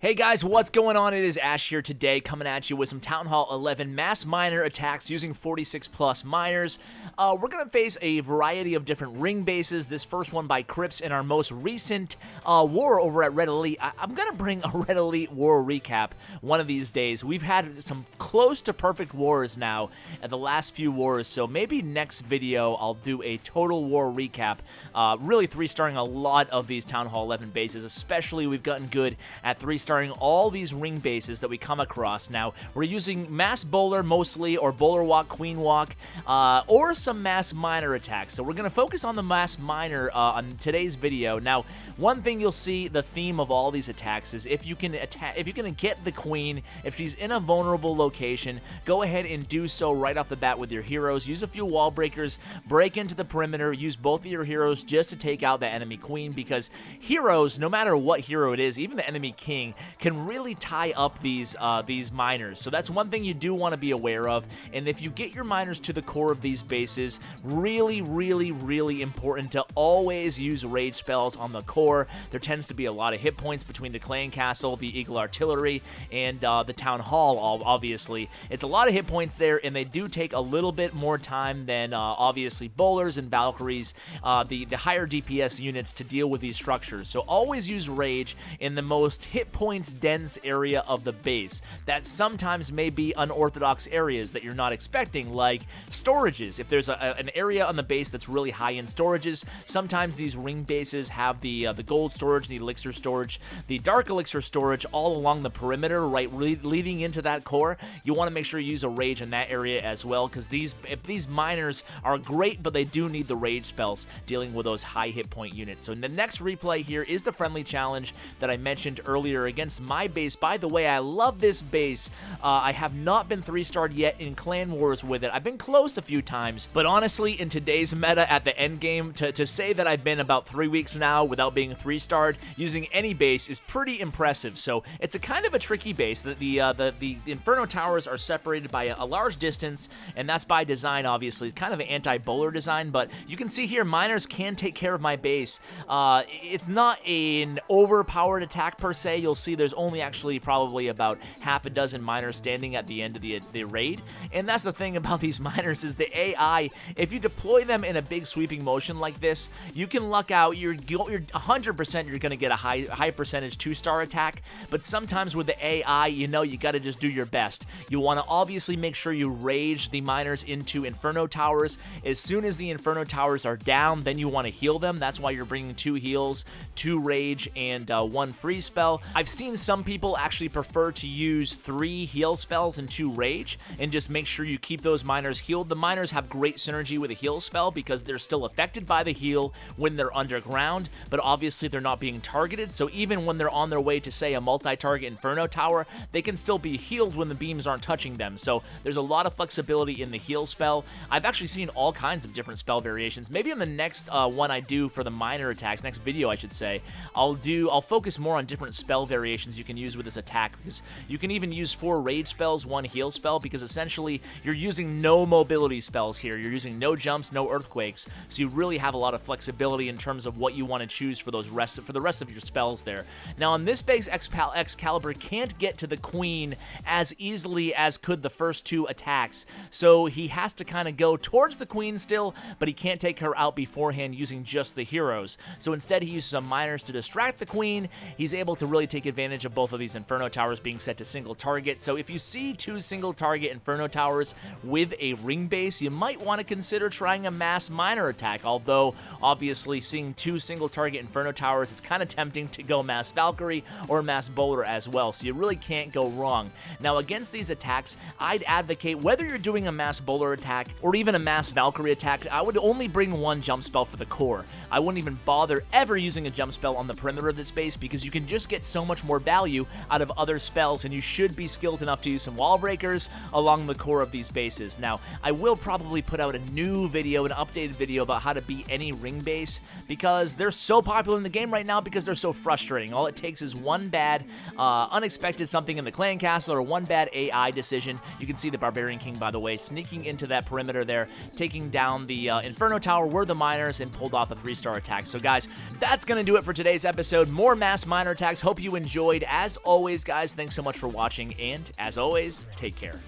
Hey guys, what's going on? It is Ash here today, coming at you with some Town Hall 11 mass miner attacks using 46 plus miners. We're going to face a variety of different ring bases. This first one by Crips in our most recent war over at Red Elite. I'm going to bring a Red Elite war recap one of these days. We've had some close to perfect wars now at the last few wars, so maybe next video I'll do a total war recap. Really 3-starring a lot of these Town Hall 11 bases, especially we've gotten good at 3-starring all these ring bases that we come across. Now, we're using mass bowler mostly, or bowler walk, queen walk, or some mass miner attacks. So we're going to focus on the mass miner on today's video. Now, one thing you'll see, the theme of all these attacks is if you can get the queen, if she's in a vulnerable location, go ahead and do so right off the bat with your heroes. Use a few wall breakers, break into the perimeter, use both of your heroes just to take out the enemy queen, because heroes, no matter what hero it is, even the enemy king, can really tie up these miners. So that's one thing you do want to be aware of. And if you get your miners to the core of these bases, really, really, really important to always use rage spells on the core. There tends to be a lot of hit points between the clan castle, the eagle artillery, and the town hall, obviously. It's a lot of hit points there, and they do take a little bit more time than obviously Bowlers and Valkyries, the higher DPS units, to deal with these structures. So always use rage in the most hit points dense area of the base. That sometimes may be unorthodox areas that you're not expecting, like storages. If there's an area on the base that's really high in storages, sometimes these ring bases have the gold storage, the elixir storage, the dark elixir storage all along the perimeter, right, leading into that core. You want to make sure you use a rage in that area as well, because these miners are great, but they do need the rage spells dealing with those high hit point units. So in the next replay here is the friendly challenge that I mentioned earlier against my base. By the way, I love this base. I have not been 3-starred yet in clan wars with it. I've been close a few times, but honestly, in today's meta at the end game, to say that I've been about 3 weeks now without being 3-starred using any base is pretty impressive. So it's a kind of a tricky base. The Inferno towers are separated by a large distance, and that's by design, obviously. It's kind of an anti-bowler design, but you can see here miners can take care of my base. It's not an overpowered attack per se. You'll see there's only actually probably about half a dozen miners standing at the end of the raid, and that's the thing about these miners is the AI. If you deploy them in a big sweeping motion like this, you can luck out. You're 100% you're going to get a high percentage 2-star attack, but sometimes with the AI, you know, you got to just do your best. You want to obviously make sure you rage the miners into Inferno towers. As soon as the Inferno towers are down, then you want to heal them. That's why you're bringing 2 heals, 2 rage, and 1 free spell. I've seen some people actually prefer to use 3 heal spells and 2 rage, and just make sure you keep those miners healed. The miners have great synergy with a heal spell because they're still affected by the heal when they're underground, but obviously they're not being targeted, so even when they're on their way to, say, a multi-target Inferno tower, they can still be healed when the beams aren't touching them. So there's a lot of flexibility in the heal spell. I've actually seen all kinds of different spell variations. Maybe in the next one I do for the miner attacks, next video I should say, I'll focus more on different spell variations you can use with this attack, because you can even use 4 rage spells, 1 heal spell, because essentially you're using no mobility spells here. You're using no jumps, no earthquakes, so you really have a lot of flexibility in terms of what you want to choose for the rest of your spells there. Now on this base, Excalibur can't get to the queen as easily as could the first 2 attacks, so he has to kind of go towards the queen still, but he can't take her out beforehand using just the heroes. So instead he uses some miners to distract the queen. He's able to really take advantage of both of these Inferno towers being set to single target. So if you see 2 single target Inferno towers with a ring base, you might want to consider trying a mass miner attack, although obviously seeing 2 single target Inferno towers, it's kind of tempting to go mass Valkyrie or mass bowler as well, so you really can't go wrong. Now against these attacks, I'd advocate, whether you're doing a mass bowler attack or even a mass Valkyrie attack, I would only bring 1 jump spell for the core. I wouldn't even bother ever using a jump spell on the perimeter of this base, because you can just get so much more value out of other spells, and you should be skilled enough to use some wall breakers along the core of these bases. Now, I will probably put out a new video, an updated video about how to beat any ring base, because they're so popular in the game right now because they're so frustrating. All it takes is one bad, unexpected something in the clan castle or one bad AI decision. You can see the Barbarian King, by the way, sneaking into that perimeter there, taking down the Inferno Tower, were the miners, and pulled off a 3-star attack. So guys, that's going to do it for today's episode. More mass miner attacks. Hope you enjoyed. enjoyed. As always, guys, thanks so much for watching, and as always, take care.